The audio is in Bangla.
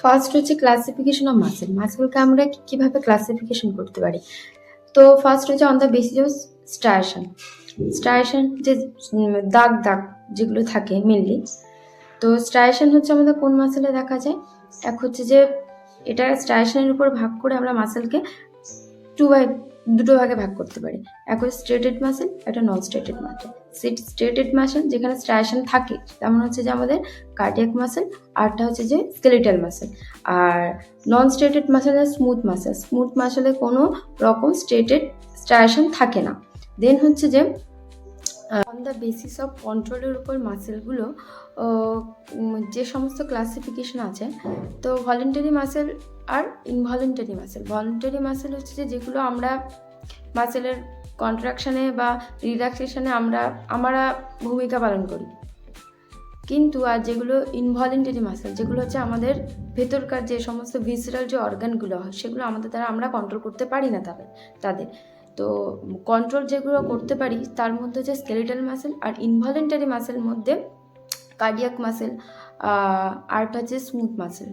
ফার্স্ট হচ্ছে ক্লাসিফিকেশন অফ মাসেল। মাসেলকে আমরা কিভাবে ক্লাসিফিকেশন করতে পারি? তো ফার্স্ট হচ্ছে অন দ্য বেসিস অফ স্ট্রাইয়েশন। স্ট্রাইয়েশন যে দাগ দাগ যেগুলো থাকে মেনলি, তো স্ট্রাইয়েশন হচ্ছে আমাদের কোন মাসেলে দেখা যায়? এক হচ্ছে যে এটা স্ট্রাইয়েশনের উপর ভাগ করে আমরা মাসেলকে দুটো ভাগে ভাগ করতে পারি। এক হচ্ছে স্ট্রেটেড মাসেল, একটা নন স্ট্রেটেড মাসেল। স্ট্রেটেড মাসেল যেখানে স্ট্রাইয়েশন থাকে, তেমন হচ্ছে যে আমাদের কার্ডিয়াক মাসেল, আরটা হচ্ছে যে স্কেলিটাল মাসেল। আর নন স্ট্রেটেড মাসেল আর স্মুথ মাসেল। স্মুথ মাসেলে কোনো রকম স্ট্রাইয়েশন থাকে না। দেন হচ্ছে যে অন দ্য বেসিস অফ কন্ট্রোলের উপর মাসেলগুলো যে সমস্ত ক্লাসিফিকেশন আছে, তো ভলেন্টারি মাসেল আর ইনভলেন্টারি মাসেল। ভলেন্টারি মাসেল হচ্ছে যে যেগুলো আমরা মাসেলের কন্ট্রাকশানে বা রিল্যাক্সেশনে আমরা ভূমিকা পালন করি, কিন্তু আর যেগুলো ইনভলেন্টারি মাসেল, যেগুলো হচ্ছে আমাদের ভেতরকার যে সমস্ত ভিসেরাল যে অর্গানগুলো হয়, সেগুলো আমাদের দ্বারা আমরা কন্ট্রোল করতে পারি না তাদের। তো কন্ট্রোল যেগুলো করতে পারি তার মধ্যে হচ্ছে স্কেলিটাল মাসেল, আর ইনভলেন্টারি মাসেল মধ্যে কার্ডিয়াক মাসেল, আরটা হচ্ছে স্মুথ মাসেল।